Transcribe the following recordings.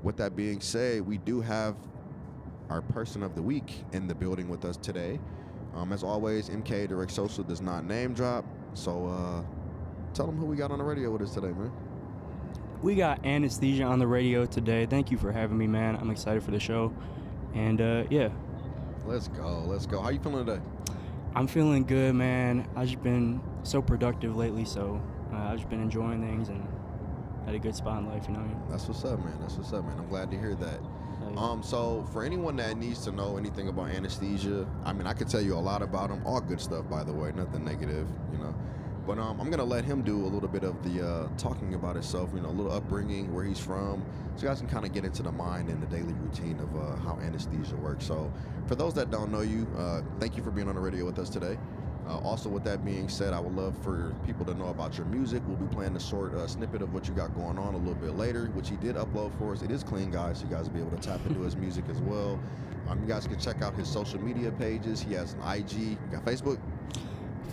with that being said, we do have our person of the week in the building with us today. As always, MK Direct Social does not name drop. So tell them who we got on the radio with us today, man. We got Anesthesia on the radio today. Thank you for having me, man. I'm excited for the show. And yeah. Let's go. How you feeling today? I'm feeling good, man. I've just been so productive lately, so I've just been enjoying things and had a good spot in life, you know what I mean? That's what's up, man. I'm glad to hear that. So for anyone that needs to know anything about Anesthesia, I mean, I could tell you a lot about him. All good stuff, by the way, nothing negative, you know. But I'm gonna let him do a little bit of the talking about himself, you know, a little upbringing, where he's from, so you guys can kind of get into the mind and the daily routine of how Anesthesia works. So for those that don't know you, thank you for being on the radio with us today. Also, with that being said, I would love for people to know about your music. We'll be playing a short snippet of what you got going on a little bit later, which he did upload for us. It is clean, guys, so you guys will be able to tap into his music as well. You guys can check out his social media pages. He has an IG. You got Facebook?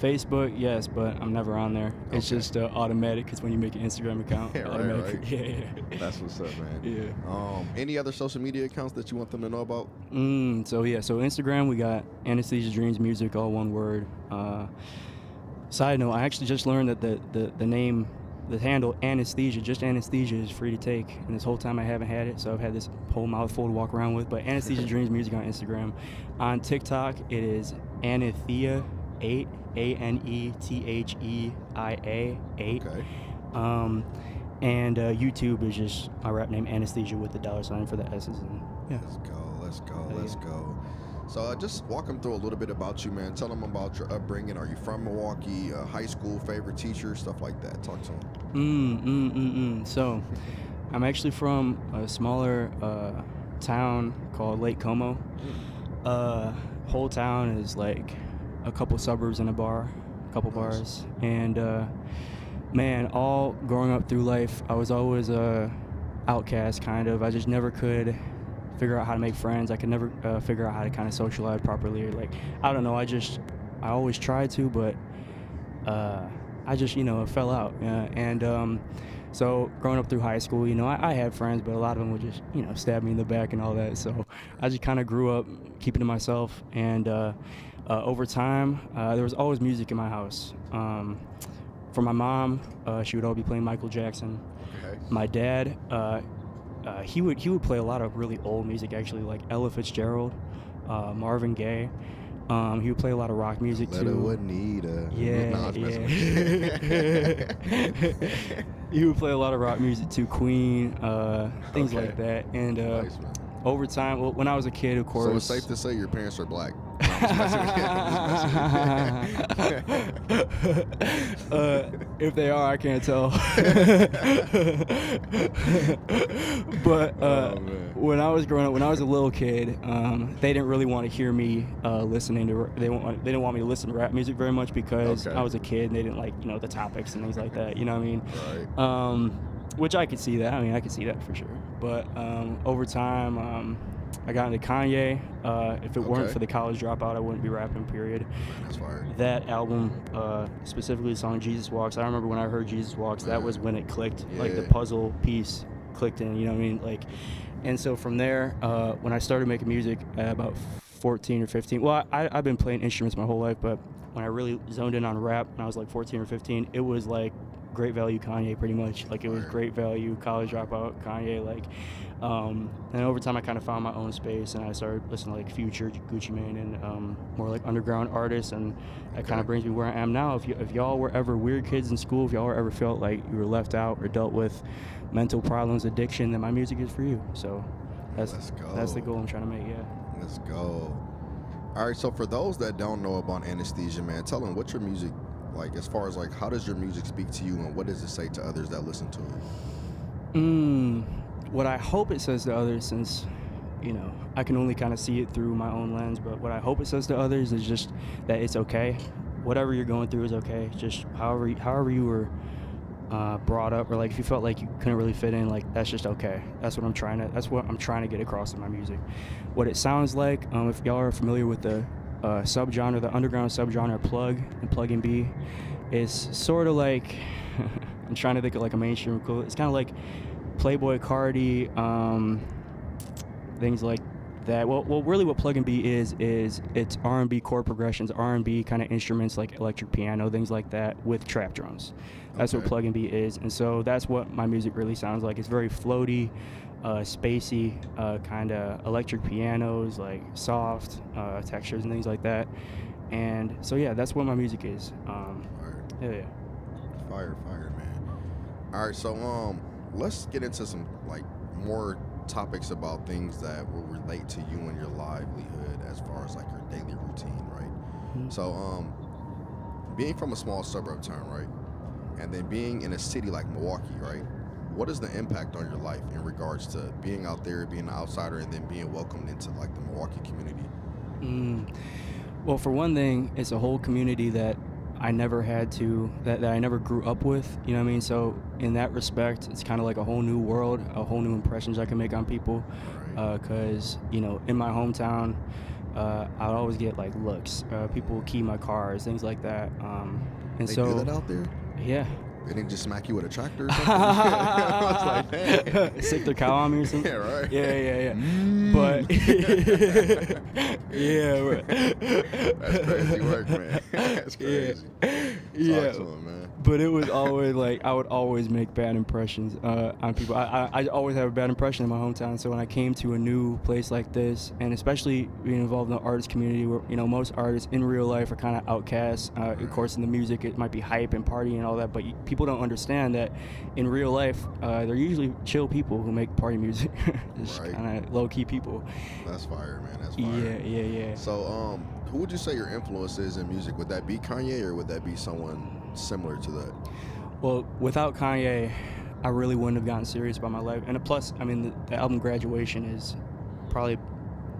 Facebook, yes, but I'm never on there. Okay. It's just automatic because when you make an Instagram account, automatic. Right. Yeah. That's what's up, man. Yeah. Any other social media accounts that you want them to know about? So Instagram, we got Anesthesia Dreams Music, all one word. Side note, I actually just learned that the name, the handle Anesthesia, just Anesthesia, is free to take. And this whole time I haven't had it, so I've had this whole mouthful to walk around with. But Anesthesia Dreams Music on Instagram. On TikTok, it is Anethea8. ANETHEIA 8. Okay. And YouTube is just my rap name, Anesthesia, with the $sign for the S's. And yeah. Let's go. So just walk them through a little bit about you, man. Tell them about your upbringing. Are you from Milwaukee? High school, favorite teacher, stuff like that. Talk to them. So I'm actually from a smaller town called Lake Como. Whole town is like a couple suburbs and a couple bars. And man, all growing up through life, I was always a outcast, kind of. I just never could figure out how to make friends. I could never figure out how to kind of socialize properly. Like, I don't know, I always tried to, but I just, it fell out. So growing up through high school, I had friends, but a lot of them would just, stab me in the back and all that. So I just kind of grew up keeping to myself. And over time, there was always music in my house. For my mom, she would always be playing Michael Jackson. Okay. My dad, he would play a lot of really old music, actually, like Ella Fitzgerald, Marvin Gaye. He would play a lot of rock music too. Yeah. He would play a lot of rock music too, Queen, things like that. And nice, over time, when I was a kid, of course. So it's safe to say your parents are black. If they are, I can't tell. But when I was growing up, when I was a little kid, they didn't really want to hear me listening to. They didn't want me to listen to rap music very much because I was a kid and they didn't like the topics and things like that. You know what I mean? Right. Which I could see that. I mean, I could see that for sure. But over time, I got into Kanye. If it weren't for the college dropout, I wouldn't be rapping, period. That's fire. That album, specifically the song Jesus Walks, I remember when I heard Jesus Walks, that was when it clicked. Yeah. Like the puzzle piece clicked in, you know what I mean? Like, and so from there, when I started making music at about 14 or 15, well, I've been playing instruments my whole life, but when I really zoned in on rap when I was like 14 or 15, it was like Great Value Kanye, pretty much. Like, it was Great Value, College Dropout Kanye, like. And over time, I kind of found my own space, and I started listening to like Future, Gucci Mane, and more like underground artists, and that kind of brings me where I am now. If y'all were ever weird kids in school, if y'all were ever felt like you were left out or dealt with mental problems, addiction, then my music is for you. So that's the goal I'm trying to make. Yeah. Let's go. All right. So for those that don't know about Anesthesia, man, tell them what's your music like. As far as like, how does your music speak to you, and what does it say to others that listen to it? What I hope it says to others, since, I can only kind of see it through my own lens, but what I hope it says to others is just that it's okay. Whatever you're going through is okay. Just however you were brought up, or like if you felt like you couldn't really fit in, like that's just okay. That's what I'm trying to get across in my music. What it sounds like, if y'all are familiar with the subgenre, the underground subgenre plug and plug and B, is sort of like I'm trying to think of like a mainstream cool. It's kind of like Playboy Cardi, things like that. Well, really, what plug and B is it's R&B chord progressions, R&B kind of instruments like electric piano, things like that, with trap drums. That's what Okay. plug and B is, and so that's what my music really sounds like. It's very floaty, spacey, kind of electric pianos, like soft textures and things like that. And so yeah, that's what my music is. Fire, Yeah. fire, man. All right, so let's get into some like more topics about things that will relate to you and your livelihood as far as like your daily routine, right? Mhm. So being from a small suburb town, right? And then being in a city like Milwaukee, right? What is the impact on your life in regards to being out there, being an outsider, and then being welcomed into like the Milwaukee community? Mm. Well, for one thing, it's a whole community that I never had to, that I never grew up with. You know what I mean? So in that respect, it's kind of like a whole new world, a whole new impressions I can make on people. Right. Because in my hometown, I'd always get like looks. People would key my cars, things like that. And They do so, that out there? yeah. They didn't just smack you with a tractor or something? I was like, dang. Sick their cow on me or something. Yeah, right. Yeah. Mm. But yeah, right. That's crazy work, man. That's Yeah, crazy. yeah. Talk to him, man. But it was always like I would always make bad impressions on people. I always have a bad impression in my hometown. So when I came to a new place like this, and especially being involved in the artist community, where most artists in real life are kind of outcasts. Of course, in the music, it might be hype and party and all that, but people don't understand that in real life, they're usually chill people who make party music. Just Right. kind of low key people. That's fire, man. That's fire. Yeah. So, who would you say your influence is in music? Would that be Kanye, or would that be someone similar to that? Well, without Kanye, I really wouldn't have gotten serious about my life. And plus, I mean, the album Graduation is probably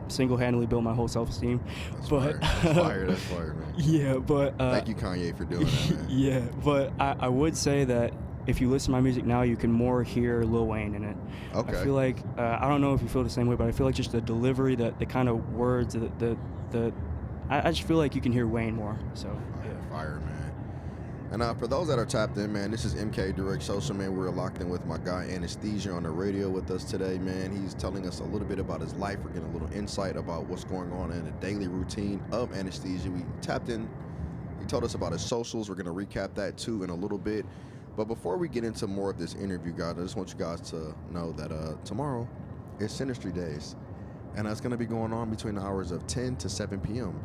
single-handedly built my whole self-esteem. That's But fire. That's fire, man. yeah, but Thank you, Kanye, for doing that, man. yeah, but I would say that if you listen to my music now, you can more hear Lil Wayne in it. Okay. I feel like I don't know if you feel the same way, but I feel like just the delivery, the kind of words, I just feel like you can hear Wayne more. So yeah. Fire, man. And for those that are tapped in, man, this is MK Direct Social, man. We're locked in with my guy Anesthesia on the radio with us today, man. He's telling us a little bit about his life. We're getting a little insight about what's going on in the daily routine of Anesthesia. We tapped in. He told us about his socials. We're going to recap that too in a little bit. But before we get into more of this interview, guys, I just want you guys to know that tomorrow is Sinistry Days. And it's going to be going on between the hours of 10 to 7 p.m.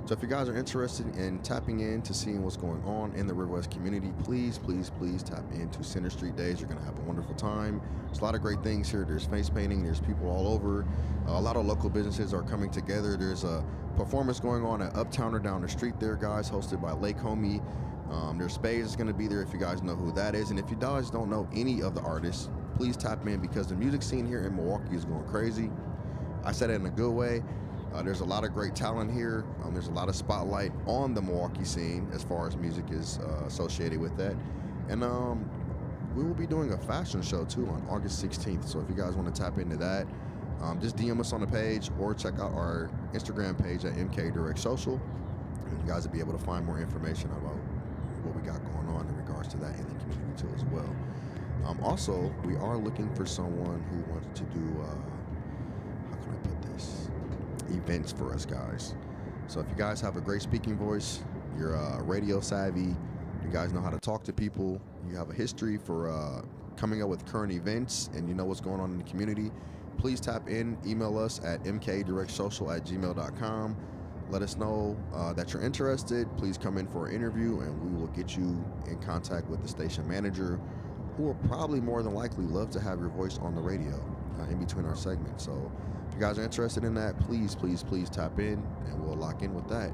So if you guys are interested in tapping in to seeing what's going on in the River West community, please tap into Center Street Days. You're going to have a wonderful time. There's a lot of great things here. There's face painting. There's people all over. A lot of local businesses are coming together. There's a performance going on at Uptowner down the street there, guys, hosted by Lake Homie. There's Spades is going to be there if you guys know who that is. And if you guys don't know any of the artists, please tap in because the music scene here in Milwaukee is going crazy. I said it in a good way. There's a lot of great talent here. There's a lot of spotlight on the Milwaukee scene as far as music is associated with that. And we will be doing a fashion show too on August 16th. So if you guys want to tap into that, just DM us on the page or check out our Instagram page at MK Direct Social. And you guys will be able to find more information about what we got going on in regards to that in the community too as well. Also, we are looking for someone who wants to do, how can I put this? Events for us, guys. So if you guys have a great speaking voice, you're radio savvy, you guys know how to talk to people, you have a history for coming up with current events, and you know what's going on in the community, please tap in, email us at mkdirectsocial@gmail.com. Let us know that you're interested. Please come in for an interview, and we will get you in contact with the station manager, who will probably more than likely love to have your voice on the radio in between our segments. So if you guys are interested in that, please tap in, and we'll lock in with that.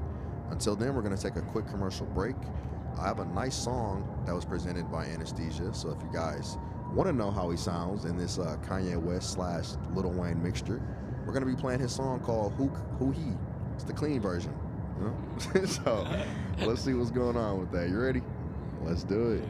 Until then, we're going to take a quick commercial break. I have a nice song that was presented by Anesthesia, so if you guys want to know how he sounds in this Kanye West / Lil Wayne mixture, we're going to be playing his song called Who He. It's the clean version, you know? So let's see what's going on with that. You ready? Let's do it.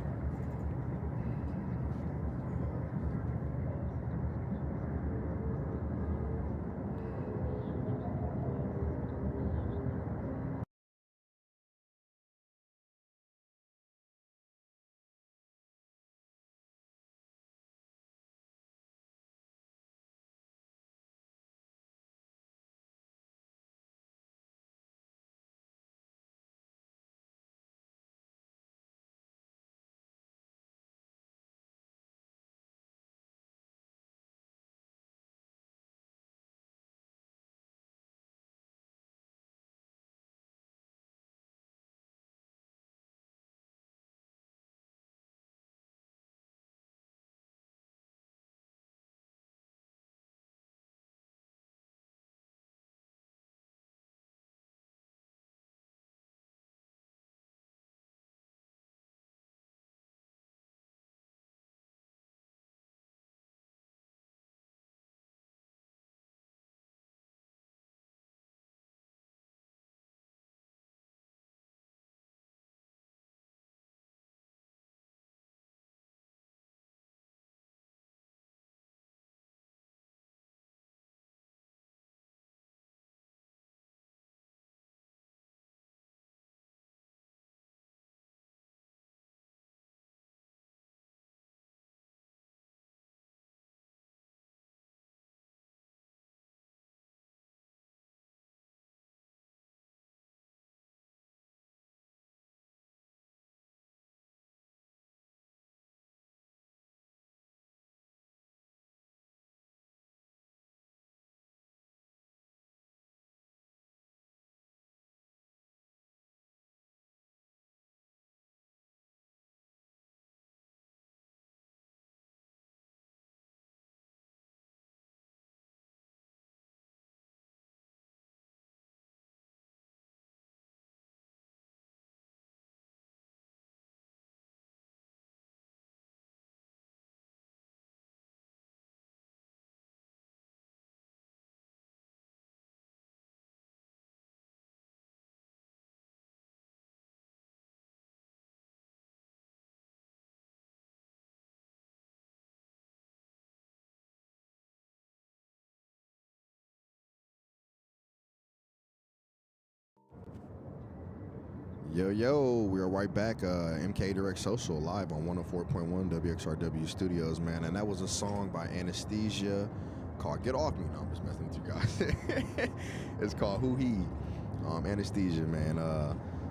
Yo, we are right back. MK Direct Social live on 104.1 WXRW Studios, man. And that was a song by Anesthesia called Get Off Me. No, I'm just messing with you guys. It's called Who He. Anesthesia, man.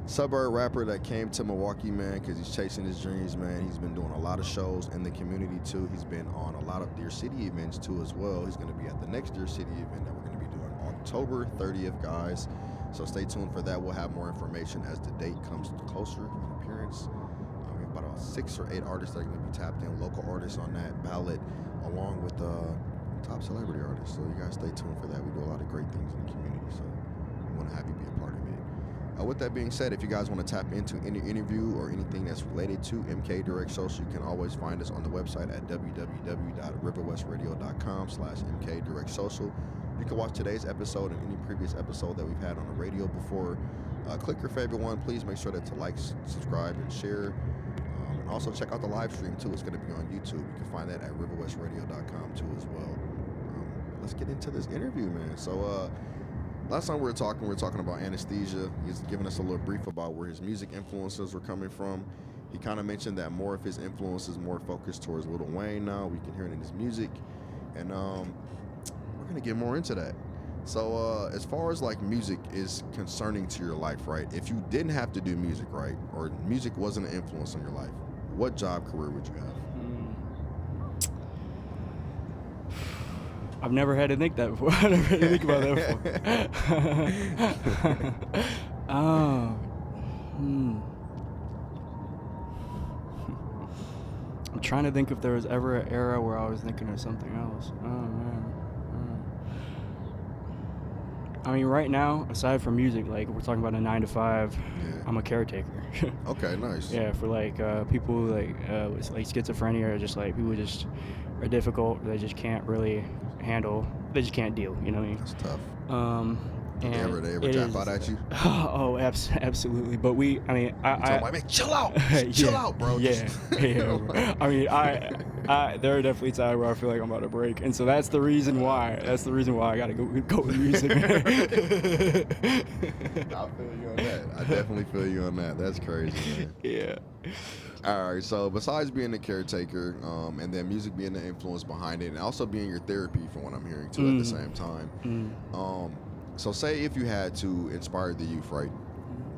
Suburb rapper that came to Milwaukee, man, because he's chasing his dreams, man. He's been doing a lot of shows in the community, too. He's been on a lot of Deer City events, too, as well. He's going to be at the next Deer City event that we're going to be doing October 30th, guys. So stay tuned for that. We'll have more information as the date comes closer in appearance. We have about 6 or 8 artists that are going to be tapped in, local artists on that ballot, along with top celebrity artists. So you guys stay tuned for that. We do a lot of great things in the community, so we want to have you be a part of it. With that being said, if you guys want to tap into any interview or anything that's related to MK Direct Social, you can always find us on the website at www.riverwestradio.com/MK Direct Social. You can watch today's episode and any previous episode that we've had on the radio before. Click your favorite one. Please make sure to like, subscribe, and share. And also check out the live stream, too. It's going to be on YouTube. You can find that at riverwestradio.com, too, as well. Let's get into this interview, man. So, last time we were talking about Anesthesia. He's giving us a little brief about where his music influences were coming from. He kind of mentioned that more of his influence is more focused towards Lil Wayne now. We can hear it in his music. And we're going to get more into that. So as far as like music is concerning to your life, right? If you didn't have to do music, right? Or music wasn't an influence on your life, what job career would you have? I've never had to think that before. I've never had to think about that before. I'm trying to think if there was ever an era where I was thinking of something else. Oh, man. I mean, right now, aside from music, like we're talking about a 9 to 5, I'm a caretaker. Okay, nice. Yeah, for like people like with like schizophrenia, or just like people just are difficult. They just can't really handle. They just can't deal. You know what I mean? That's tough. And they ever tap out at you? Oh, absolutely. But I man, chill out, chill out, bro. Yeah. Bro. I mean, there are definitely times where I feel like I'm about to break, and so that's the reason why. I gotta go with music. I feel you on that. I definitely feel you on that. That's crazy, man. Yeah. All right. So besides being a caretaker, and then music being the influence behind it, and also being your therapy, from what I'm hearing too, at the same time. So say if you had to inspire the youth, right,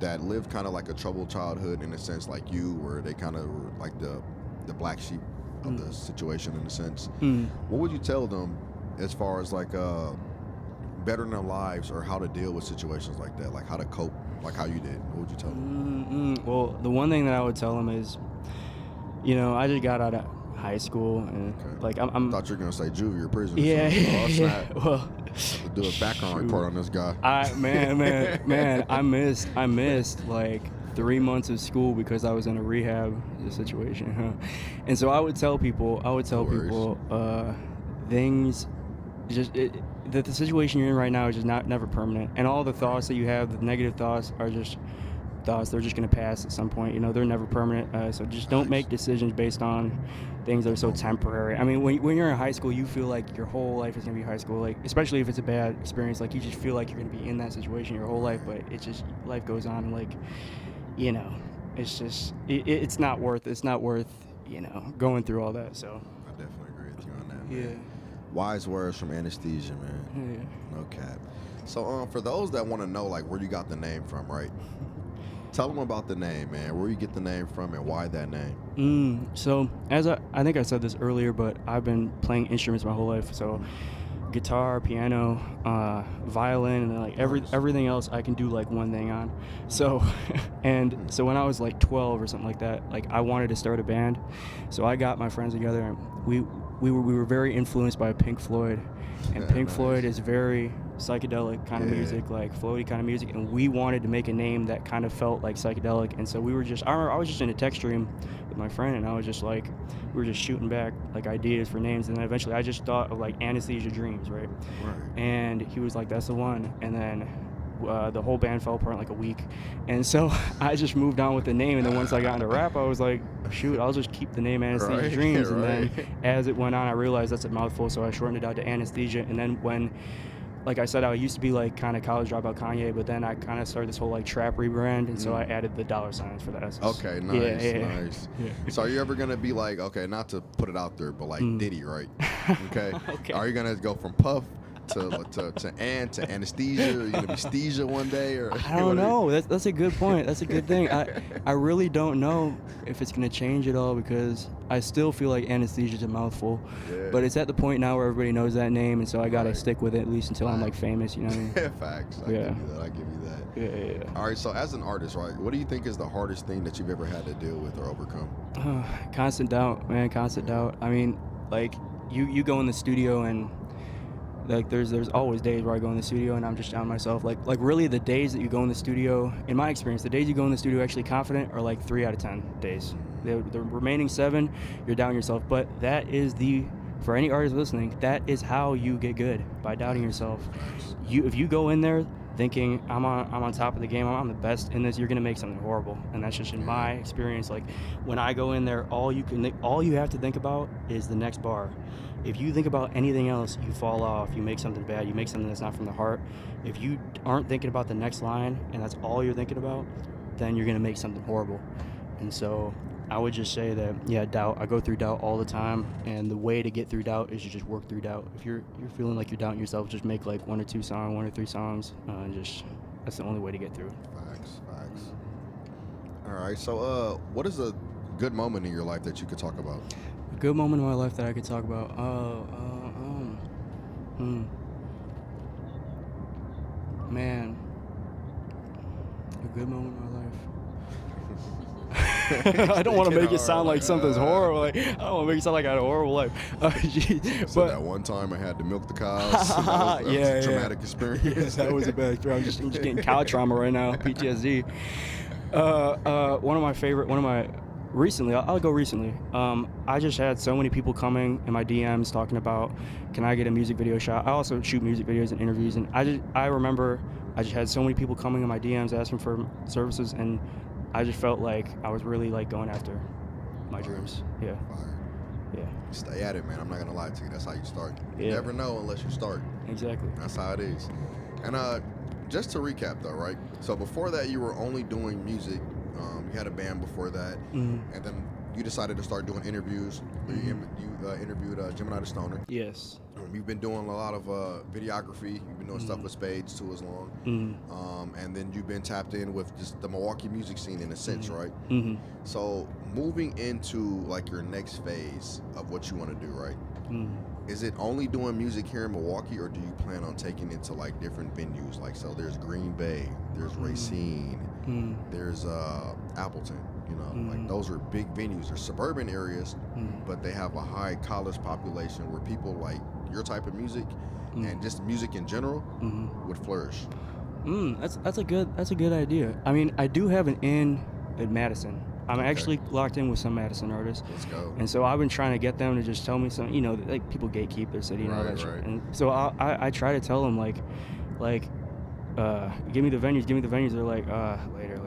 that lived kind of like a troubled childhood in a sense like you, where they kind of were like the black sheep of the situation in a sense, what would you tell them as far as like bettering their lives or how to deal with situations like that, like how to cope, like how you did? What would you tell them? Well, the one thing that I would tell them is, you know, I just got out of high school, and like I'm thought you were gonna say juvie or prison. Yeah, yeah. Well, have to do a background report on this guy. I missed like 3 months of school because I was in a rehab situation. And so I would tell people, things just that the situation you're in right now is just never permanent, and all the thoughts that you have, the negative thoughts, are just thoughts. They're just going to pass at some point. You know, they're never permanent. So just don't make decisions based on things that are so temporary. I mean, when you're in high school, you feel like your whole life is going to be high school. Like, especially if it's a bad experience, like you just feel like you're going to be in that situation your whole life. But it's just, life goes on, and like, you know, it's just it's not worth you know, going through all that. So I definitely agree with you on that, man. Yeah. Wise words from Anesthesia, man. Yeah. No cap. So for those that want to know like where you got the name from, right? Tell them about the name, man. Where you get the name from and why that name? So as I think I said this earlier, but I've been playing instruments my whole life. So guitar, piano, violin, and like everything else I can do like one thing on. So so when I was like 12 or something like that, like I wanted to start a band. So I got my friends together, and we were very influenced by Pink Floyd, and Pink Floyd is very psychedelic kind of music, like floaty kind of music, and we wanted to make a name that kind of felt like psychedelic. And so I was just in a text stream with my friend, and I was just like, we were just shooting back like ideas for names, and then eventually I just thought of like Anesthesia Dreams, right? And he was like, that's the one. And then the whole band fell apart in like a week, and so I just moved on with the name. And then once I got into rap, I was like, shoot, I'll just keep the name Anesthesia Dreams. And then as it went on, I realized that's a mouthful, so I shortened it out to Anesthesia. And then when like I said, I used to be like kind of college dropout Kanye, but then I kind of started this whole like trap rebrand, and so I added the $ for the S's. Okay, nice, nice. Yeah. So are you ever gonna be like, okay, not to put it out there, but like Diddy, right? Okay. Okay. Are you gonna go from Puff to anesthesia? Are you gonna be stesia one day, or I don't know. That's a good point. That's a good thing. I really don't know if it's gonna change at all, because I still feel like anesthesia is a mouthful. Yeah. But it's at the point now where everybody knows that name, and so I gotta stick with it at least until I'm like famous. You know what I mean? Facts. I give you that. Yeah. All right. So as an artist, right, what do you think is the hardest thing that you've ever had to deal with or overcome? Constant doubt, man. Constant doubt. I mean, like you go in the studio and. Like there's always days where I go in the studio and I'm just down myself. Like really the days that you go in the studio, in my experience, the days you go in the studio actually confident are like 3 out of 10 days. The remaining 7, you're down yourself. But that is for any artist listening, that is how you get good, by doubting yourself. If you go in there thinking I'm on top of the game, I'm the best in this, you're gonna make something horrible. And that's just in my experience. Like when I go in there, all you have to think about is the next bar. If you think about anything else, you fall off, you make something bad, you make something that's not from the heart. If you aren't thinking about the next line and that's all you're thinking about, then you're gonna make something horrible. And so I would just say that, doubt. I go through doubt all the time, and the way to get through doubt is you just work through doubt. If you're feeling like you're doubting yourself, just make like 1 or 3 songs, and that's the only way to get through it. Facts. All right. So, what is a good moment in your life that you could talk about? A good moment in my life that I could talk about. Man, a good moment in my life. I don't want to make it sound like something's horrible. Like, I don't want to make it sound like I had a horrible life. So that one time I had to milk the cows. That was a traumatic experience. That was a bad experience. I'm just getting cow trauma right now, PTSD. Recently, I'll go recently. I just had so many people coming in my DMs talking about, can I get a music video shot? I also shoot music videos and interviews, and I remember I just had so many people coming in my DMs asking for services, and I just felt like I was really like going after my dreams. Yeah. Fire. Yeah. Stay at it, man. I'm not gonna lie to you. That's how you start. You Yeah. never know unless you start. Exactly. That's how it is. And just to recap, though, right? So before that, you were only doing music. You had a band before that, and then you decided to start doing interviews. You interviewed Gemini the Stoner. Yes. You've been doing a lot of videography. You've been doing stuff with Spades too as long. And then you've been tapped in with just the Milwaukee music scene in a sense, right? So moving into like your next phase of what you want to do, right? Is it only doing music here in Milwaukee, or do you plan on taking it to like different venues? Like, so there's Green Bay, there's Racine, there's Appleton, you know, like those are big venues. They're suburban areas, but they have a high college population where people like your type of music and just music in general would flourish. That's a good idea. I mean, I do have an in at Madison. I'm actually locked in with some Madison artists. Let's go. And so I've been trying to get them to just tell me some, like people gatekeep their city and all that shit. And so I try to tell them like, give me the venues. They're like, later.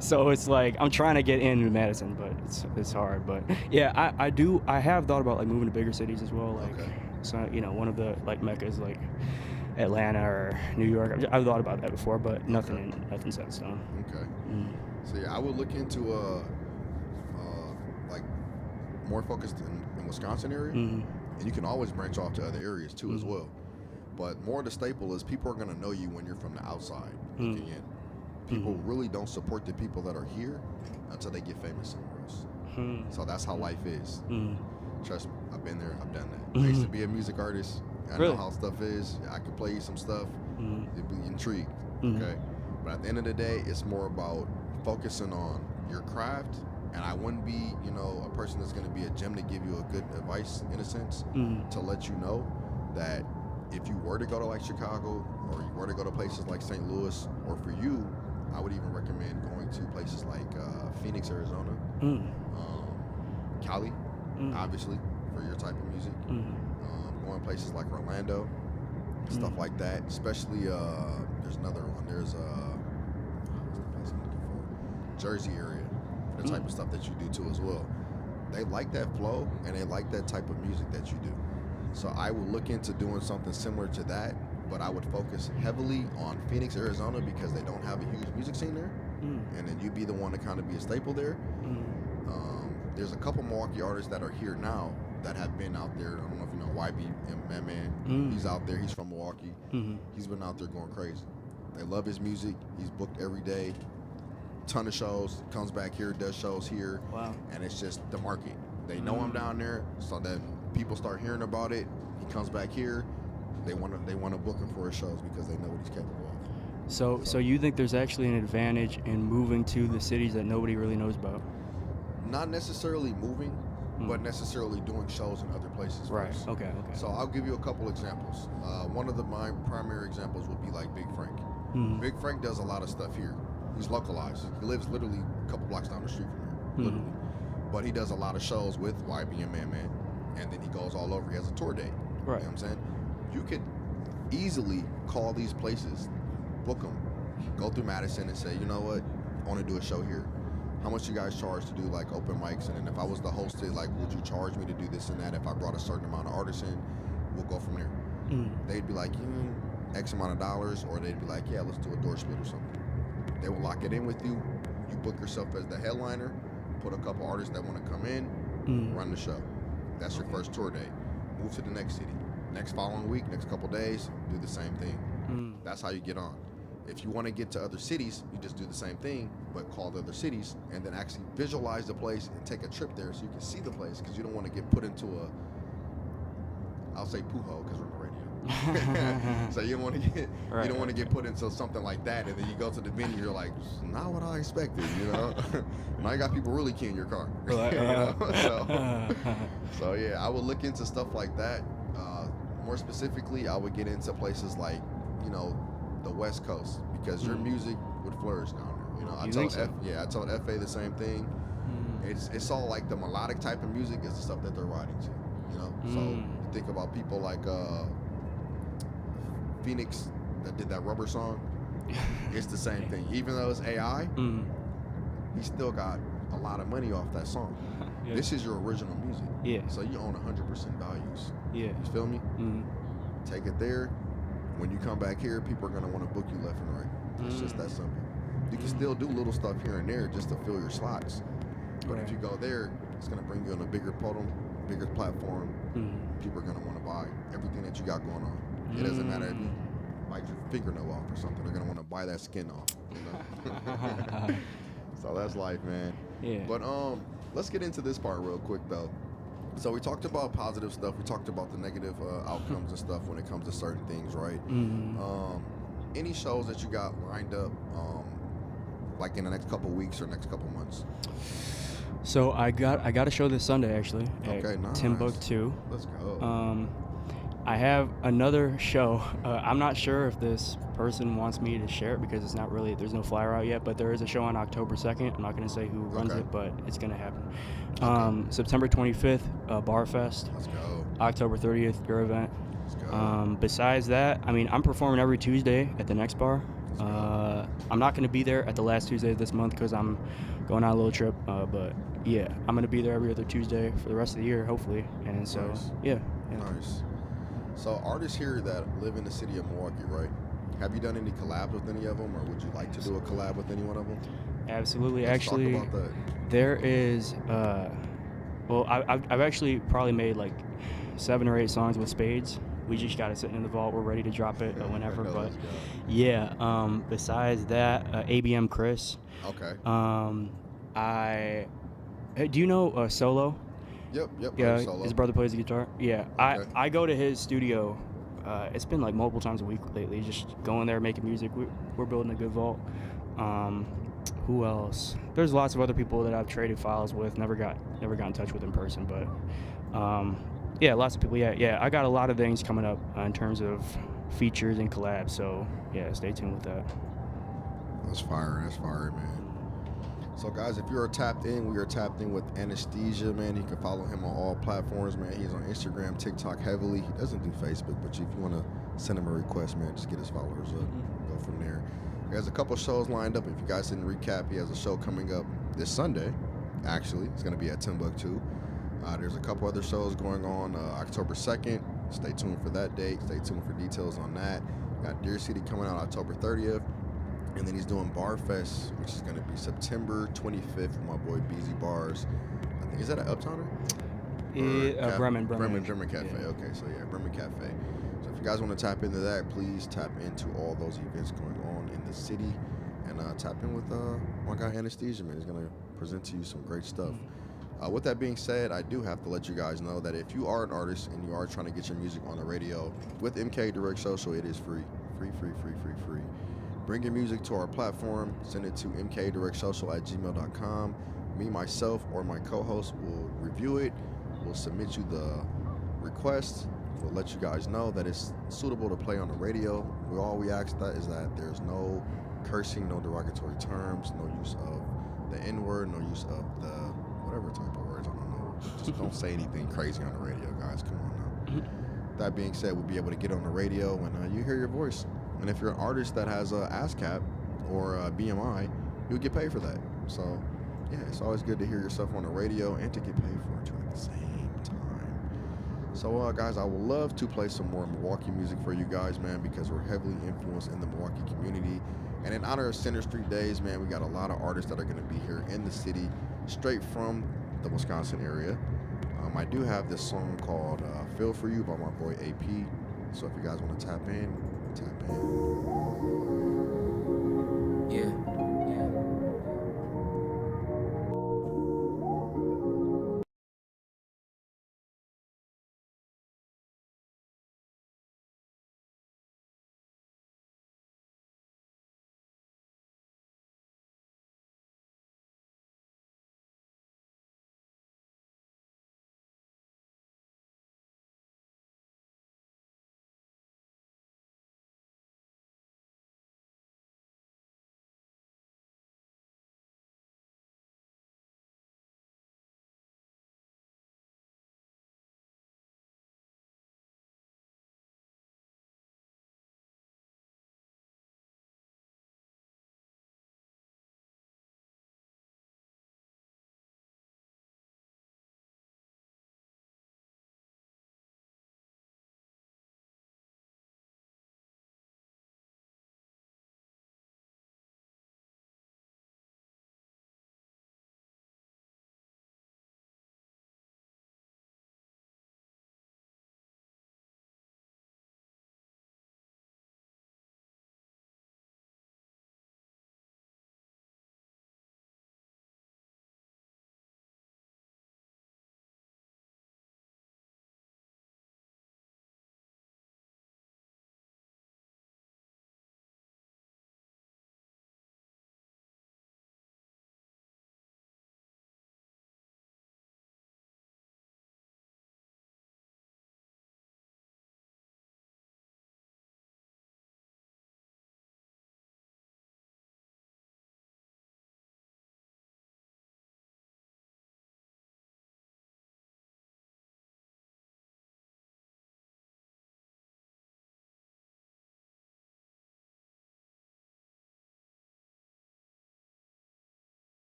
so it's like I'm trying to get into Madison, but it's hard. But yeah, I have thought about like moving to bigger cities as well. Like, so one of the like meccas like Atlanta or New York. I've thought about that before, but nothing set in stone. Okay. So yeah, I would look into like more focused in Wisconsin area, and you can always branch off to other areas too as well. But more the staple is people are gonna know you when you're from the outside looking in. People really don't support the people that are here until they get famous somewhere else. So that's how life is. Trust me, I've been there, I've done that. I used to be a music artist. I know how stuff is. I could play you some stuff. You'd be intrigued. Okay, but at the end of the day, it's more about focusing on your craft, and I wouldn't be, a person that's going to be a gem to give you a good advice in a sense, to let you know that if you were to go to like Chicago, or you were to go to places like St. Louis, or for you, I would even recommend going to places like Phoenix, Arizona, Cali, obviously for your type of music, going places like Orlando, stuff like that, especially there's another one, there's Jersey area, the type of stuff that you do too as well. They like that flow, and they like that type of music that you do. So I would look into doing something similar to that, but I would focus heavily on Phoenix, Arizona, because they don't have a huge music scene there. And then you'd be the one to kind of be a staple there. There's a couple Milwaukee artists that are here now that have been out there. I don't know if you know YB Man. He's out there. He's from Milwaukee. He's been out there going crazy. They love his music. He's booked every day. Ton of shows. Comes back here, does shows here. Wow. And it's just the market. They know I'm down there, so then people start hearing about it. He comes back here. They want to book him for his shows because they know what he's capable of. So you think there's actually an advantage in moving to the cities that nobody really knows about? Not necessarily moving, but necessarily doing shows in other places first. Okay. So I'll give you a couple examples. One of my primary examples would be like Big Frank. Big Frank does a lot of stuff here. He's localized. He lives literally a couple blocks down the street from here, literally. But he does a lot of shows with YB and Man, and then he goes all over. He has a tour date. Right. You know what I'm saying? You could easily call these places, book them, go through Madison and say, you know what, I want to do a show here. How much you guys charge to do like open mics? And then if I was the host, like, would you charge me to do this and that? If I brought a certain amount of artists in, we'll go from there. They'd be like, X amount of dollars, or they'd be like, yeah, let's do a door split or something. They will lock it in with you. You book yourself as the headliner, put a couple artists that want to come in, run the show. That's your first tour day. Move to the next city. Next following week, next couple days, do the same thing. That's how you get on. If you want to get to other cities, you just do the same thing, but call the other cities and then actually visualize the place and take a trip there so you can see the place, because you don't want to get put into I'll say poo-hole because we're on the radio. So you don't want to get you don't want to get put into something like that, and then you go to the venue, you're like, not what I expected, you know. Now you got people really key in your car. So yeah, I would look into stuff like that. More specifically, I would get into places like, the West Coast, because your music would flourish down there. I told FA the same thing. It's all like the melodic type of music is the stuff that they're riding to. So you think about people like Phoenix that did that Rubber song. It's the same thing. Even though it's AI, he still got a lot of money off that song. This is your original music. So you own 100% values. You feel me? Take it there. When you come back here, people are going to want to book you left and right. It's just that simple. You can still do little stuff here and there just to fill your slots. But if you go there, it's going to bring you on a bigger podium, bigger platform. People are going to want to buy everything that you got going on. It doesn't matter if you bite your fingernail off or something. They're going to want to buy that skin off. So that's life, man. But let's get into this part real quick, though. So we talked about positive stuff. We talked about the negative outcomes and stuff when it comes to certain things, right? Any shows that you got lined up, like in the next couple weeks or next couple months? So I got a show this Sunday, actually. Okay, nice. Timbuktu. Let's go. I have another show. I'm not sure if this person wants me to share it because it's not really, there's no flyer out yet, but there is a show on October 2nd. I'm not going to say who runs it, but it's going to happen. September 25th, Bar Fest. Let's go. October 30th, your event. Let's go. Besides that, I'm performing every Tuesday at the next bar. I'm not going to be there at the last Tuesday of this month because I'm going on a little trip, but yeah, I'm going to be there every other Tuesday for the rest of the year, hopefully. And so, yeah. Nice. So artists here that live in the city of Milwaukee, right? Have you done any collabs with any of them, or would you like to do a collab with any one of them? Absolutely. Let's actually, talk about that. There is, I've actually probably made like 7 or 8 songs with Spades. We just got it sitting in the vault. We're ready to drop it whenever. But yeah, besides that, ABM Chris. Okay. Do you know Solo? Yep. Yeah, Solo. his brother plays the guitar. Yeah, Okay. I go to his studio. It's been like multiple times a week lately, just going there making music. We're building a good vault. Who else? There's lots of other people that I've traded files with. Never got in touch with in person, but yeah, lots of people. Yeah. I got a lot of things coming up in terms of features and collabs. So yeah, stay tuned with that. That's fire, man. So guys, if you're tapped in, we are tapped in with Anesthesia, man. You can follow him on all platforms, man. He's on Instagram, TikTok heavily. He doesn't do Facebook, but if you want to send him a request, man, just get his followers up. Go from there. He has a couple shows lined up. If you guys didn't recap, he has a show coming up this Sunday, actually. It's going to be at Timbuktu. There's a couple other shows going on October 2nd. Stay tuned for that date. Stay tuned for details on that. Got Deer City coming out October 30th. And then he's doing Bar Fest, which is going to be September 25th with my boy BZ Bars. I think, is that an Uptowner? Bremen Cafe. Yeah. Okay, so yeah, Bremen Cafe. So if you guys want to tap into that, please tap into all those events going on in the city, and tap in with my guy Anesthesia, man. He's gonna present to you some great stuff. With that being said, I do have to let you guys know that if you are an artist and you are trying to get your music on the radio with MK Direct Social, it is free. Free. Bring your music to our platform. Send it to mkdirectsocial@gmail.com. Me, myself, or my co-host will review it. We'll submit you the request. We'll let you guys know that it's suitable to play on the radio. All we ask that is that there's no cursing, no derogatory terms, no use of the N-word, no use of the whatever type of words. I don't know. Just don't say anything crazy on the radio, guys. Come on now. That being said, we'll be able to get on the radio when you hear your voice. And if you're an artist that has a ASCAP or a BMI, you'll get paid for that. So, yeah, it's always good to hear yourself on the radio and to get paid for it too at the same time. So, guys, I would love to play some more Milwaukee music for you guys, man, because we're heavily influenced in the Milwaukee community. And in honor of Center Street Days, man, we got a lot of artists that are going to be here in the city, straight from the Wisconsin area. I do have this song called Feel For You by my boy AP. So if you guys want to tap in, tap in. Yeah.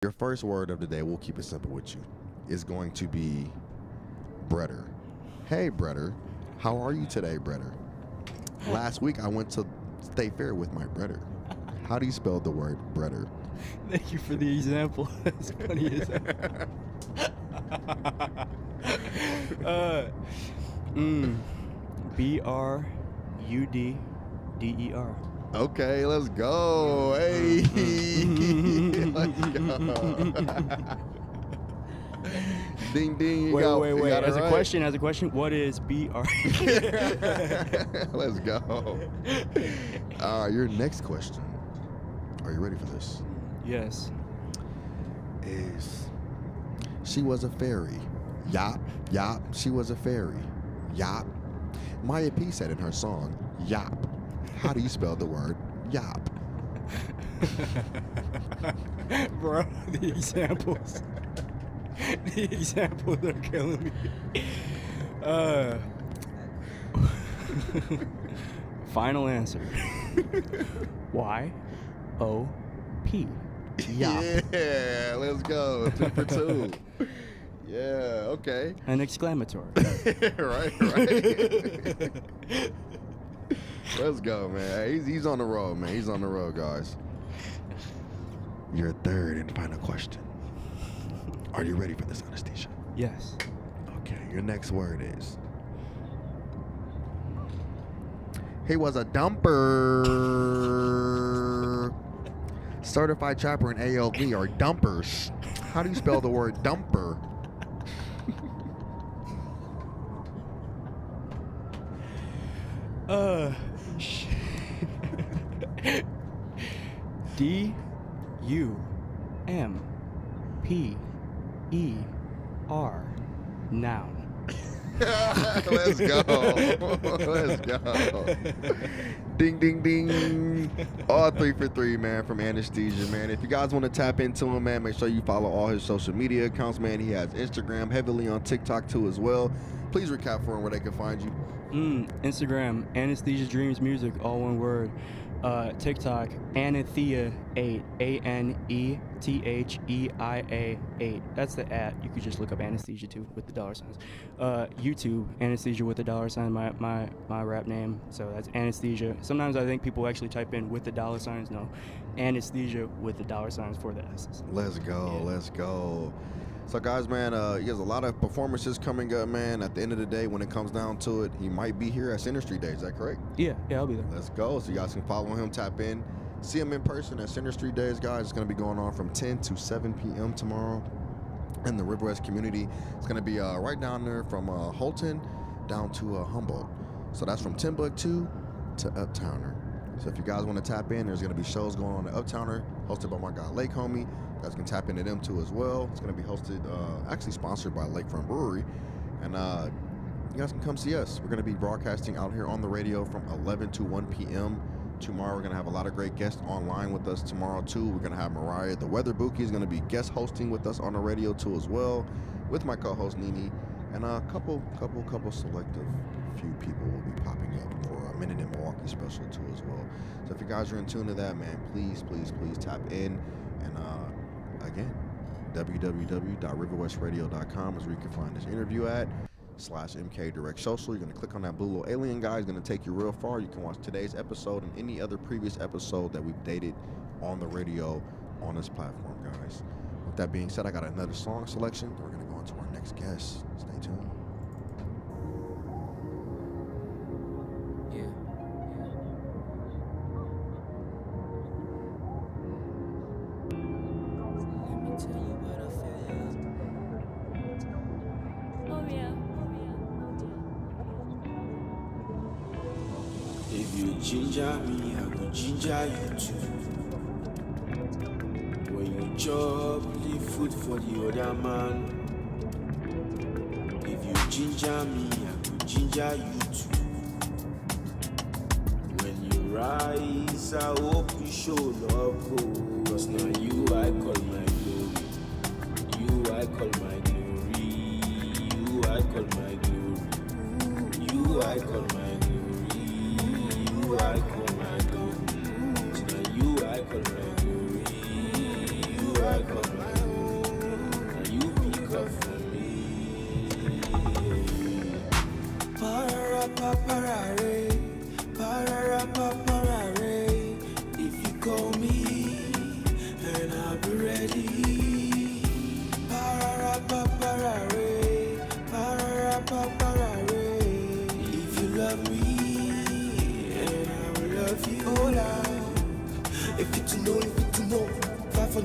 Your first word of the day, we'll keep it simple with you, is going to be Bretter. Hey, Bretter. How are you today, Bretter? Last week, I went to State Fair with my Bretter. How do you spell the word Bretter? Thank you for the example. That's funny as hell. Brudder. Okay, let's go. Hey, let's go. Ding ding. You Wait. got As it a right. question, what is BR? Let's go. All right, your next question. Are you ready for this? Yes. She was a fairy. Yop, yop. She was a fairy. Yop. Maya P said in her song, Yop. How do you spell the word yop? Bro, the examples. The examples are killing me. Final answer. Y-O-P. Yop. Yeah, let's go. 2 for 2. Yeah, okay. An exclamatory. right. Let's go, man. He's on the road, man. He's on the road, guys. Your third and final question. Are you ready for this, Anesthesia? Yes. Okay, your next word is... He was a dumper. Certified trapper and ALV are dumpers. How do you spell the word dumper? D-U-M-P-E-R. Noun. Let's go. Let's go. Ding, ding, ding. All 3 for 3, man, from Anesthesia, man. If you guys want to tap into him, man, make sure you follow all his social media accounts, man. He has Instagram, heavily on TikTok, too, as well. Please recap for him where they can find you. Instagram, Anesthesia Dreams Music, all one word. TikTok, Anethea8, ANETHEIA8. That's the @ You could just look up Anesthesia too with the $signs. YouTube, Anesthesia with the $sign, my rap name. So that's Anesthesia. Sometimes I think people actually type in with the $signs. No, Anesthesia with the $signs for the S's. Let's go. Yeah. Let's go. So, guys, man, he has a lot of performances coming up, man. At the end of the day, when it comes down to it, he might be here at Industry Day. Is that correct? Yeah, I'll be there. Let's go. So you guys can follow him, tap in, see him in person at Industry Days, guys. It's going to be going on from 10 to 7 p.m. tomorrow in the River West community. It's going to be right down there from Holton down to Humboldt. So that's from Timbuktu to Uptowner. So if you guys want to tap in, there's going to be shows going on at Uptowner, hosted by my guy Lake Homie. You guys can tap into them too as well. It's going to be hosted, actually sponsored by Lakefront Brewery. And you guys can come see us. We're going to be broadcasting out here on the radio from 11 to 1 p.m. Tomorrow, we're going to have a lot of great guests online with us tomorrow too. We're going to have Mariah, the Weather Bookie, is going to be guest hosting with us on the radio too as well, with my co-host Nini. And a couple selective few people will be popping up for a Minute in Milwaukee special too as well. So if you guys are in tune to that, man, please tap in. And again, www.riverwestradio.com is where you can find this interview at /MK Direct Social. You're going to click on that blue little alien guy. It's going to take you real far. You can watch today's episode and any other previous episode that we've dated on the radio on this platform, guys. With that being said, I got another song selection. We're going to go on to our next guest. Stay tuned. If you ginger me, I go ginger you too. When you chop, leave food for the other man. If you ginger me, I go ginger you too. When you rise, I hope you show love, oh. 'Cause now you I call my glory. You I call my glory. You I call my glory. You I call my glory. You I call my glory. Now you I call my glory. You I call my glory.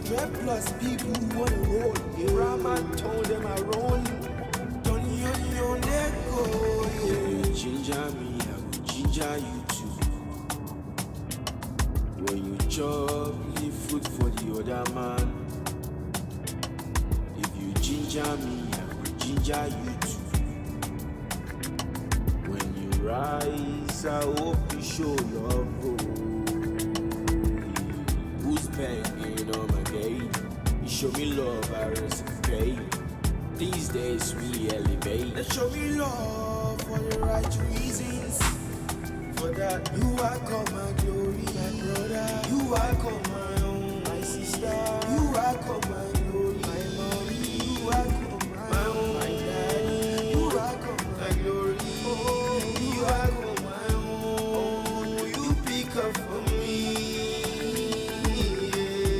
plus people wanna roll. Yeah, Rahman told them I roll. Don't you let go. Yeah, you ginger me, I will ginger you too. When you chop, leave food for the other man. If you ginger me, I will ginger you too. When you rise, I hope you show love. Oh. Who's banging on my gate? You show me love, I reciprocate. These days we elevate. They show me love for the right reasons. For that, you I call my glory, my brother. You I call my own, my sister. You I call my glory, my mommy. You I call my own, my daddy. You I call my glory. You I call my own. You pick up for me.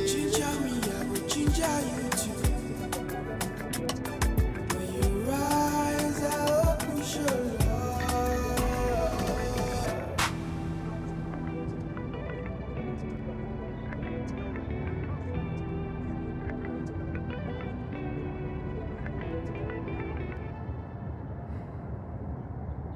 Ginger me, I will ginger you too. When you rise, I hope you show love.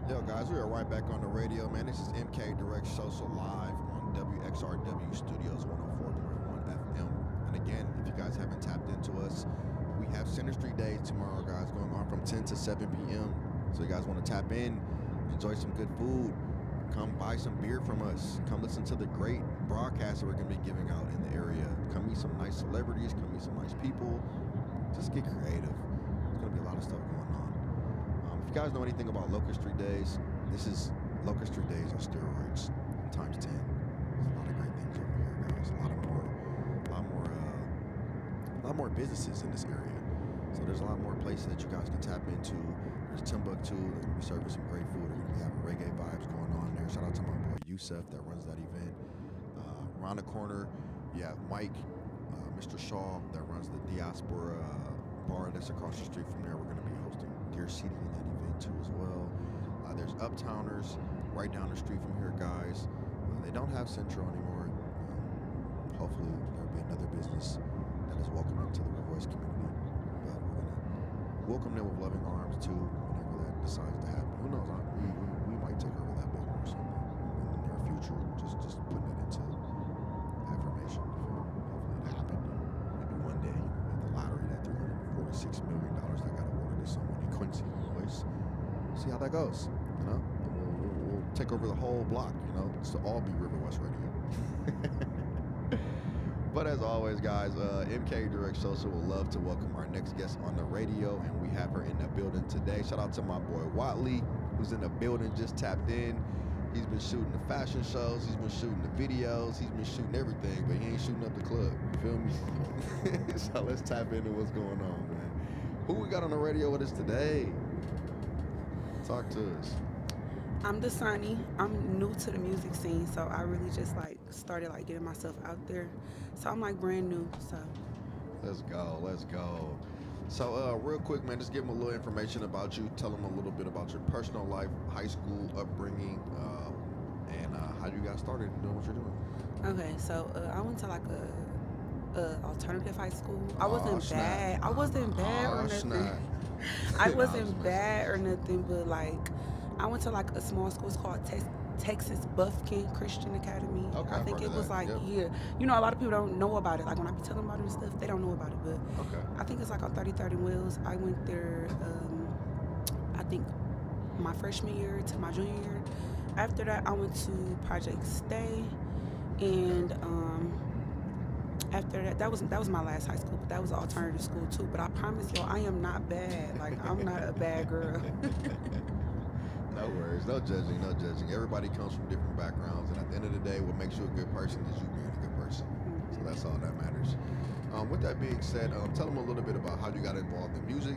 Yo, guys, we are right back on the radio, man. This is MK Direct Social Live on WXRW Studios 104.1 FM. And again, if you guys haven't tapped into us, we have Center Street Days tomorrow, guys, going on from 10 to 7 p.m. So you guys want to tap in, enjoy some good food, come buy some beer from us, come listen to the great broadcasts that we're going to be giving out in the area. Come meet some nice celebrities, come meet some nice people. Just get creative. There's going to be a lot of stuff going on. If you guys know anything about Locust Street Days, Locust Street Days are steroids times 10. There's a lot of great things over here, guys. A lot more businesses in this area. So there's a lot more places that you guys can tap into. There's Timbuktu, they're gonna be serving some great food. They're gonna be having reggae vibes going on there. Shout out to my boy Yusef that runs that event. Around the corner, you have Mike, Mr. Shaw that runs the Diaspora bar that's across the street from there. We're gonna be hosting Deer City in that event too as well. There's Uptowners right down the street from here, guys. They don't have Central anymore. Hopefully there'll be another business that is welcoming to the Revoice community. But we're gonna welcome them with loving arms too whenever that decides to happen. Who knows? We might take over that building or something in the near future. Just putting it into affirmation. Hopefully it happen. Maybe one day you can win the lottery, that $346 million that got awarded to someone in Quincy, Illinois. See how that goes. You know, we'll take over the whole block. You know, it's to all be River West Radio. But as always, guys, MK Direct Social will love to welcome our next guest on the radio, and we have her in the building today. Shout out to my boy Watley, who's in the building, just tapped in. He's been shooting the fashion shows, he's been shooting the videos, he's been shooting everything, but he ain't shooting up the club. You feel me? So let's tap into what's going on, man. Who we got on the radio with us today? Talk to us. I'm Dasani. I'm new to the music scene, so I really just started getting myself out there. So I'm brand new. So let's go. So real quick, man, just give them a little information about you. Tell them a little bit about your personal life, high school upbringing, and how you got started doing what you're doing. Okay, so I went to a alternative high school. I wasn't bad. I wasn't bad or nothing. I wasn't bad or nothing, but I went to a small school. It's called Texas Buffkin Christian Academy. Okay, I think it was yep. yeah. You know, a lot of people don't know about it. When I be telling about it and stuff, they don't know about it. But okay. I think it's on 33rd and Wells. I went there. I think my freshman year to my junior year. After that, I went to Project Stay, and after that was my last high school. But that was an alternative school too. But I promise y'all, I am not bad. I'm not a bad girl. No worries, no judging. Everybody comes from different backgrounds, and at the end of the day, what makes you a good person is you being a good person. So that's all that matters. With that being said, tell them a little bit about how you got involved in music,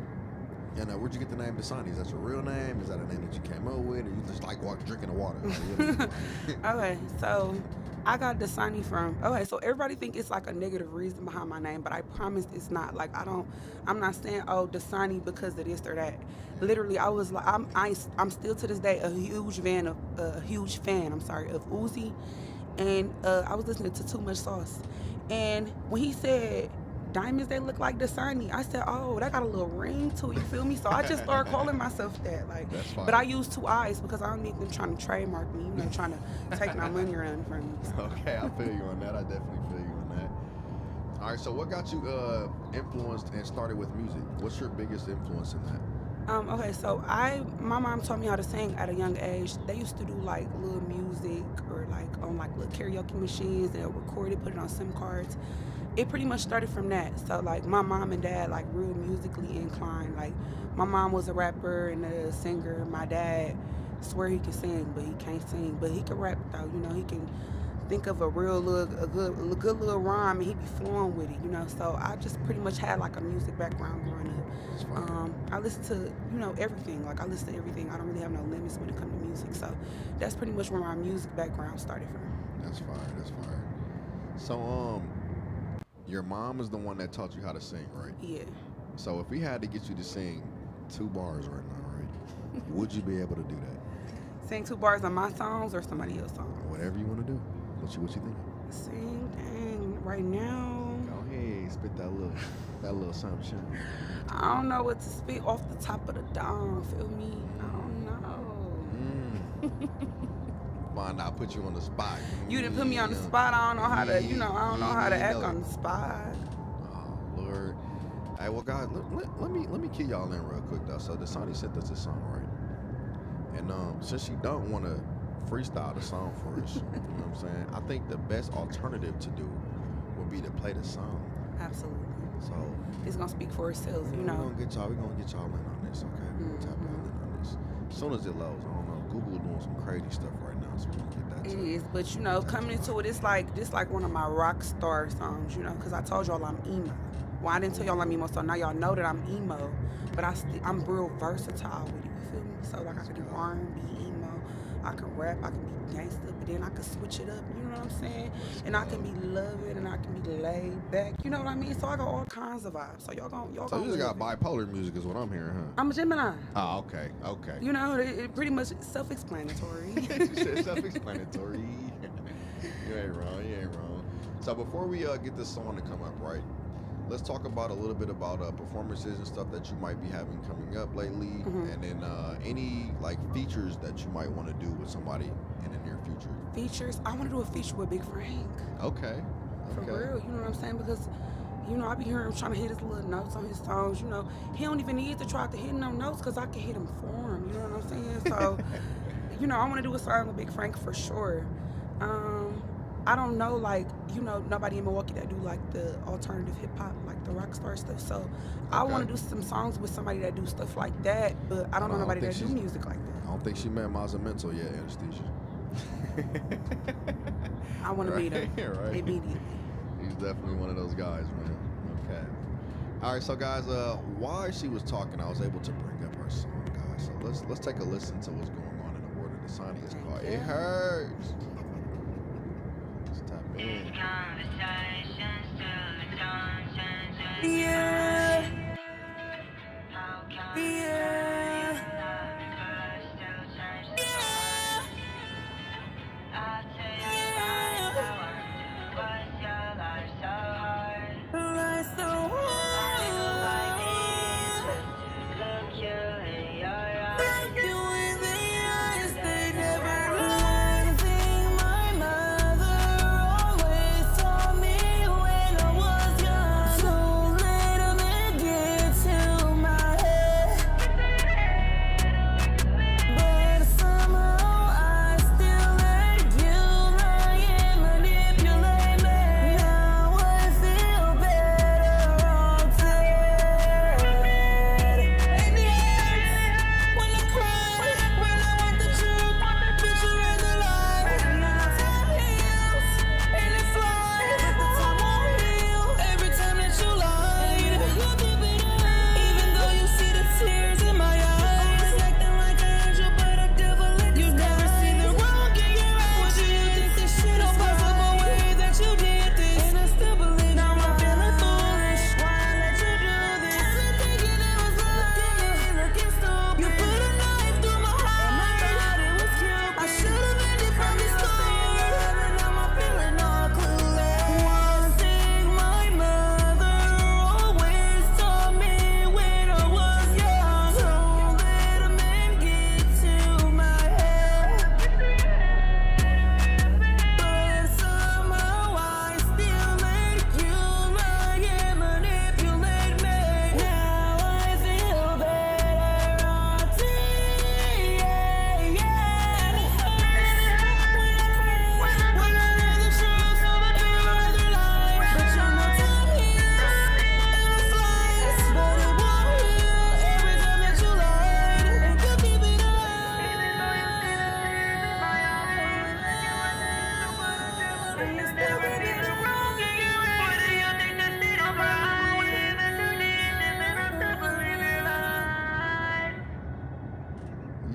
and where'd you get the name Dasani? Is that your real name? Is that a name that you came up with, or you just drinking the water? Okay, so I got Dasani from. Okay, so everybody think it's a negative reason behind my name, but I promise it's not. I'm not saying Dasani because of this or that. Literally, I was I'm still to this day a huge fan of Uzi, and I was listening to Too Much Sauce, and when he said diamonds, they look like Dasani. I said, oh, that got a little ring to it, you feel me? So I just started calling myself that. Like, That's fine. but I use 2 eyes because I don't need them trying to trademark me, trying to take my money around from me. So. Okay, I feel you on that. I definitely feel you on that. All right, so what got you influenced and started with music? What's your biggest influence in that? Okay, so my mom taught me how to sing at a young age. They used to do like little music or like on like little karaoke machines. They'll record it, put it on SIM cards. It pretty much started from that. So like my mom and dad like real musically inclined. Like my mom was a rapper and a singer. My dad swear he can sing, but he can't sing. But he can rap though. He can think of a good little rhyme and he be flowing with it. So I just pretty much had like a music background growing up. I listen to everything. Like I listen to everything. I don't really have no limits when it comes to music. So that's pretty much where my music background started from. That's fire. That's fire. So your mom is the one that taught you how to sing, right? Yeah. So if we had to get you to sing 2 bars right now, right? Would you be able to do that? Sing 2 bars on my songs or somebody else's songs? Whatever you want to do. What you thinking? Sing, dang, right now. Go ahead, spit that little something. I don't know what to spit off the top of the dome. Feel me? I don't know. Fine, I'll put you on the spot. You didn't put me on the spot. I don't know how to, I don't know how to act on the spot. Oh Lord. Hey, well, guys, let me key y'all in real quick though. So Dasani sent us a song, right? And since she don't want to freestyle the song for us, you know what I'm saying? I think the best alternative to do would be to play the song. Absolutely. So it's gonna speak for itself, We're gonna get y'all in on this, okay? We're gonna tap y'all in on this. As soon as it loads, I don't know. Google doing some crazy stuff right now, so we're gonna get that. It is, but coming into it, it's like one of my rock star songs, because I told y'all I'm emo. Well, I didn't tell y'all I'm emo, so now y'all know that I'm emo, but I'm real versatile with it. You feel me? So like I can do R&B, emo, I can rap, I can be gangster, but then I can switch it up. You know what I'm saying? And I can be loving, and I can be laid back. You know what I mean? So I got all kinds of vibes. So y'all So you just got bipolar music, is what I'm hearing, huh? I'm a Gemini. Oh, okay. It pretty much self-explanatory. Self-explanatory. You ain't wrong. So before we get this song to come up, right? Let's talk about a little bit about performances and stuff that you might be having coming up lately, and then any like features that you might want to do with somebody in the near future. Features? I want to do a feature with Big Frank. Okay. For real, you know what I'm saying? Because I be hearing him trying to hit his little notes on his songs. He don't even need to try to hit no notes because I can hit him for him. You know what I'm saying? So, I want to do a song with Big Frank for sure. I don't know, nobody in Milwaukee that do like the alternative hip hop, like the rock star stuff. So I want to do some songs with somebody that do stuff like that, but I don't know nobody that do music like that. I don't think she met Mental yet, Anesthesia. I want to meet him immediately. He's definitely one of those guys, man. Okay. All right, so guys, while she was talking, I was able to bring up her song, guys. So let's take a listen to what's going on in the world of Dasani. It's called "It Hurts." These conversations to the Yeah. How come Yeah. still change the past? I'll tell you about how I was your life so hard. Life's so I feel like it's just to look you in your eyes. Look you in the eyes, they never lie. I think my mother always told me when I was young, don't let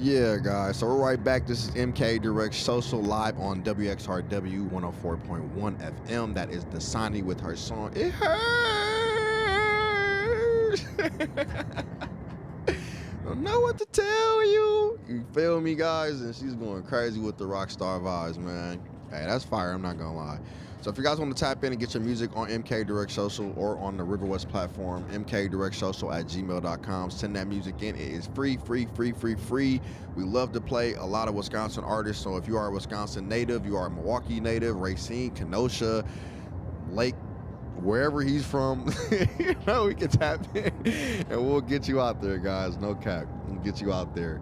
Yeah, guys. So we're right back. This is MK Direct Social live on WXRW 104.1 FM. That is Dasani with her song It Hurts. Don't know what to tell you. You feel me, guys? And she's going crazy with the rock star vibes, man. Hey, that's fire. I'm not gonna lie. So if you guys want to tap in and get your music on MK Direct Social or on the River West platform, mkdirectsocial@gmail.com. Send that music in. It is free. We love to play a lot of Wisconsin artists. So if you are a Wisconsin native, you are a Milwaukee native, Racine, Kenosha, Lake, wherever he's from, you know, we can tap in and we'll get you out there, guys. No cap. We'll get you out there.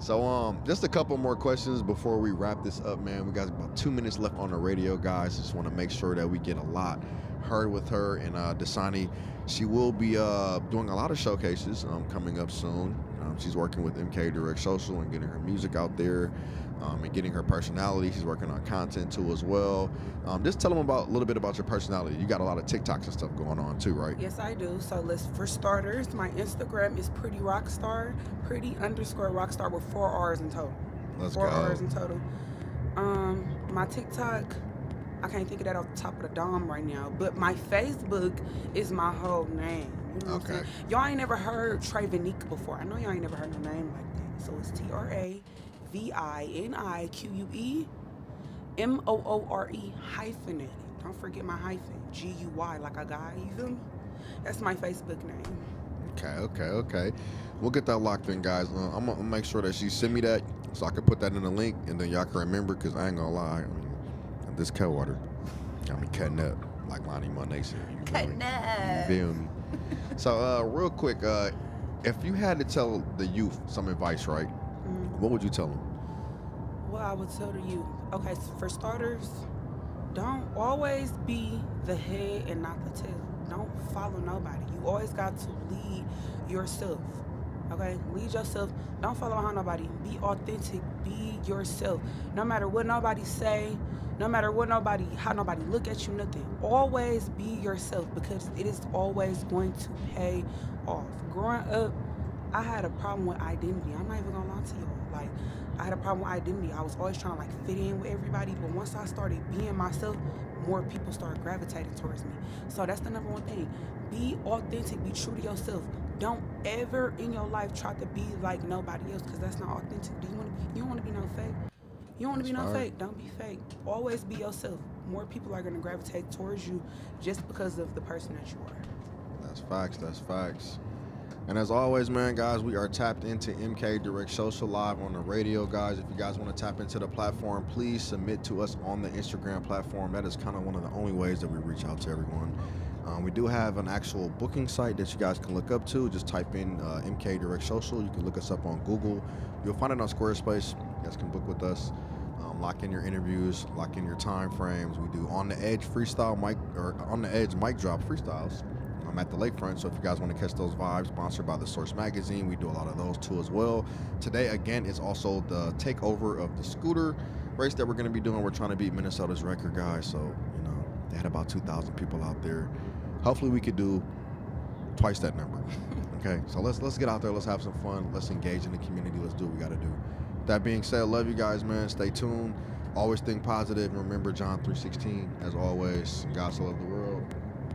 So just a couple more questions before we wrap this up, man. We got about 2 minutes left on the radio, guys. Just want to make sure that we get a lot heard with her. And Dasani, she will be doing a lot of showcases coming up soon. She's working with MK Direct Social and getting her music out there and getting her personality. She's working on content too as well. Just tell them a little bit about your personality. You got a lot of TikToks and stuff going on too, right? Yes, I do. So for starters, my Instagram is pretty_rockstar, pretty_rockstar with 4 R's in total. Let's Four go. R's in total. My TikTok, I can't think of that off the top of the dome right now, but my Facebook is my whole name. You know what I'm saying? Y'all ain't never heard Trevinique before. I know y'all ain't never heard no name like that. So it's TRAVINIQUE MOORE hyphenated. Don't forget my hyphen. GUY, like a guy, you feel me? That's my Facebook name. Okay. We'll get that locked in, guys. I'm gonna make sure that she send me that so I can put that in the link and then y'all can remember, because I ain't gonna lie. I mean, this cut water got me cutting up, like Lonnie Monet said. Cutting up. You feel me? So, real quick, if you had to tell the youth some advice, right? What would you tell them? Well, I would tell the youth. Okay, so for starters, don't always be the head and not the tail. Don't follow nobody. You always got to lead yourself. Okay? Lead yourself. Don't follow behind nobody. Be authentic. Be yourself. No matter what nobody say, no matter what how nobody look at you, nothing. Always be yourself, because it is always going to pay off. Growing up, I had a problem with identity. I'm not even gonna lie to y'all. Like, I had a problem with identity. I was always trying to fit in with everybody, but once I started being myself, more people started gravitating towards me. So that's the number one thing. Be authentic. Be true to yourself. Don't ever in your life try to be like nobody else, because that's not authentic. You don't want to be no fake. You don't want to be no fake. Don't be fake. Always be yourself. More people are going to gravitate towards you just because of the person that you are. That's facts. And as always, man, guys, we are tapped into MK Direct Social live on the radio, guys. If you guys want to tap into the platform, please submit to us on the Instagram platform. That is kind of one of the only ways that we reach out to everyone. We do have an actual booking site that you guys can look up to. Just type in MK Direct Social. You can look us up on Google. You'll find it on Squarespace. You guys can book with us. Lock in your interviews, lock in your time frames. We do on the edge mic drop freestyles. I'm at the lakefront, so if you guys want to catch those vibes, sponsored by the Source Magazine, we do a lot of those too as well. Today, again, is also the takeover of the scooter race that we're going to be doing. We're trying to beat Minnesota's record, guys. So, you know, they had about 2,000 people out there. Hopefully, we could do twice that number. Okay, so let's get out there. Let's have some fun. Let's engage in the community. Let's do what we got to do. That being said, love you guys, man. Stay tuned. Always think positive. And remember John 3:16. As always, God so loved the world.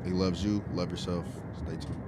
He loves you. Love yourself. Stay tuned.